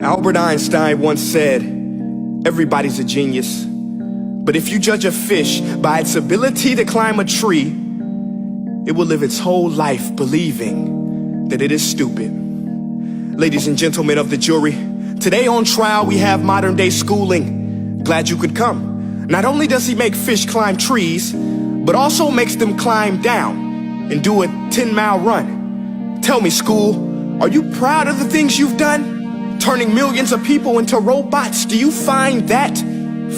Albert Einstein once said, everybody's a genius. But if you judge a fish by its ability to climb a tree, it will live its whole life believing that it is stupid. Ladies and gentlemen of the jury, today on trial we have modern day schooling. Glad you could come. Not only does he make fish climb trees, but also makes them climb down and do a 10-mile run. Tell me, school, are you proud of the things you've done? Turning millions of people into robots, do you find that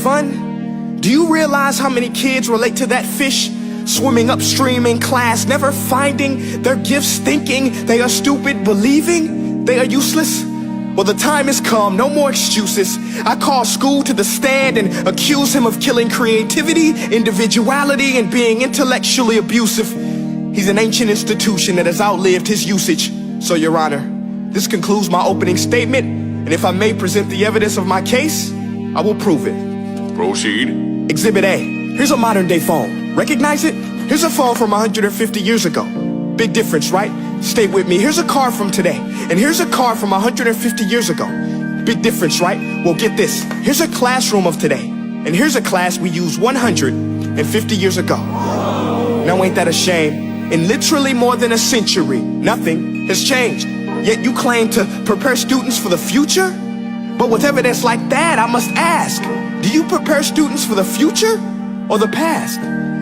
fun? Do you realize how many kids relate to that fish? Swimming upstream in class, never finding their gifts, thinking they are stupid, believing they are useless? Well, the time has come, no more excuses. I call school to the stand and accuse him of killing creativity, individuality, and being intellectually abusive. He's an ancient institution that has outlived his usage. So, Your Honor, this concludes my opening statement, and if I may present the evidence of my case, I will prove it. Proceed. Exhibit A. Here's a modern day phone. Recognize it? Here's a phone from 150 years ago. Big difference, right? Stay with me. Here's a car from today. And here's a car from 150 years ago. Big difference, right? Well, get this. Here's a classroom of today. And here's a class we used 150 years ago. Now ain't that a shame? In literally more than a century, nothing has changed. Yet you claim to prepare students for the future? But with evidence like that, I must ask, do you prepare students for the future or the past?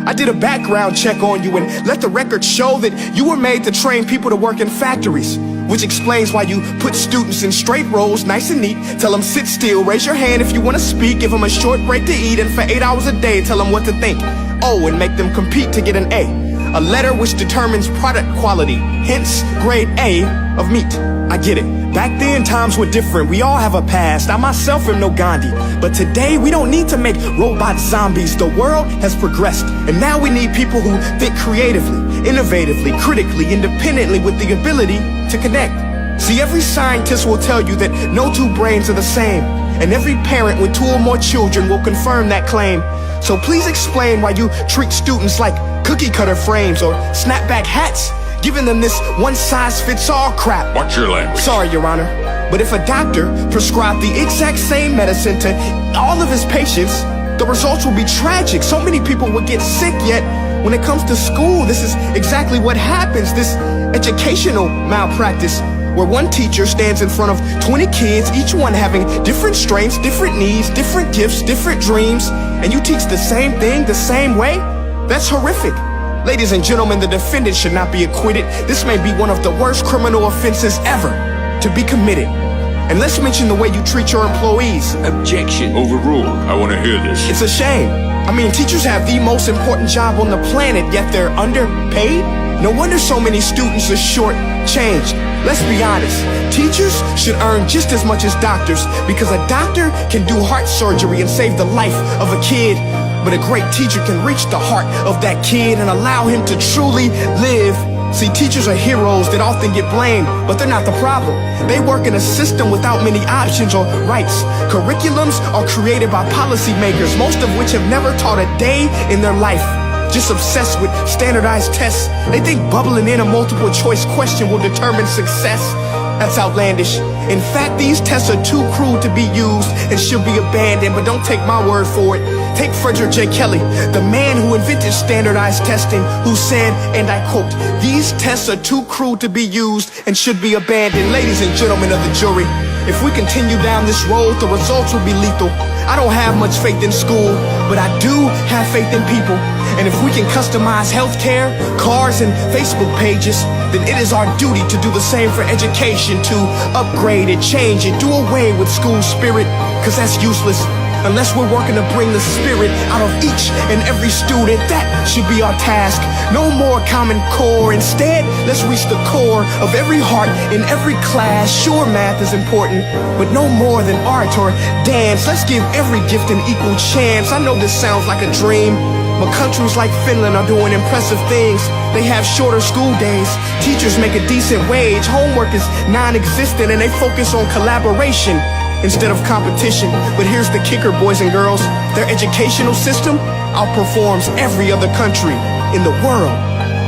I did a background check on you and let the record show that you were made to train people to work in factories, which explains why you put students in straight rows, nice and neat, tell them sit still, raise your hand if you want to speak, give them a short break to eat, and for 8 hours a day tell them what to think. Oh, and make them compete to get an A letter which determines product quality, hence grade A of meat. I get it. Back then, times were different. We all have a past. I myself am no Gandhi. But today, we don't need to make robot zombies. The world has progressed. And now we need people who think creatively, innovatively, critically, independently, with the ability to connect. See, every scientist will tell you that no two brains are the same. And every parent with 2 or more children will confirm that claim. So please explain why you treat students like cookie cutter frames or snapback hats, giving them this one-size-fits-all crap. Watch your language. Sorry, Your Honor, but if a doctor prescribed the exact same medicine to all of his patients, the results will be tragic. So many people will get sick, yet when it comes to school, this is exactly what happens. This educational malpractice, where one teacher stands in front of 20 kids, each one having different strengths, different needs, different gifts, different dreams, and you teach the same thing the same way? That's horrific. Ladies and gentlemen, the defendant should not be acquitted. This may be one of the worst criminal offenses ever to be committed. And let's mention the way you treat your employees. Objection. Overruled. I want to hear this. It's a shame. I mean, teachers have the most important job on the planet, yet they're underpaid? No wonder so many students are short-changed. Let's be honest, teachers should earn just as much as doctors, because a doctor can do heart surgery and save the life of a kid, but a great teacher can reach the heart of that kid and allow him to truly live. See, teachers are heroes that often get blamed, but they're not the problem. They work in a system without many options or rights. Curriculums are created by policymakers, most of which have never taught a day in their life. Just obsessed with standardized tests. They think bubbling in a multiple choice question will determine success. That's outlandish. In fact, these tests are too crude to be used and should be abandoned, but don't take my word for it. Take Frederick J. Kelly, the man who invented standardized testing, who said, and I quote, "These tests are too crude to be used and should be abandoned." Ladies and gentlemen of the jury, if we continue down this road, the results will be lethal. I don't have much faith in school, but I do have faith in people. And if we can customize healthcare, cars, and Facebook pages, then it is our duty to do the same for education, to upgrade it, change it, do away with school spirit, because that's useless. Unless we're working to bring the spirit out of each and every student, that should be our task. No more Common Core. Instead, let's reach the core of every heart in every class. Sure, math is important, but no more than art or dance. Let's give every gift an equal chance. I know this sounds like a dream, but countries like Finland are doing impressive things. They have shorter school days. Teachers make a decent wage. Homework is non-existent, and they focus on collaboration instead of competition. But here's the kicker, boys and girls. Their educational system outperforms every other country in the world.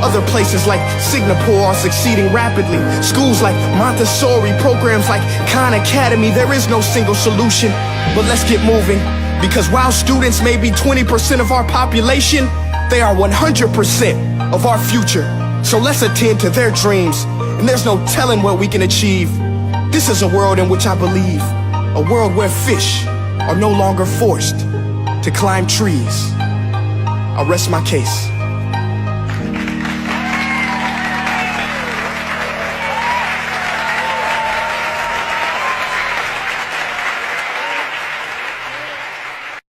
Other places like Singapore are succeeding rapidly. Schools like Montessori, programs like Khan Academy, there is no single solution. But let's get moving, because while students may be 20% of our population, they are 100% of our future. So let's attend to their dreams, and there's no telling what we can achieve. This is a world in which I believe, a world where fish are no longer forced to climb trees. I'll rest my case.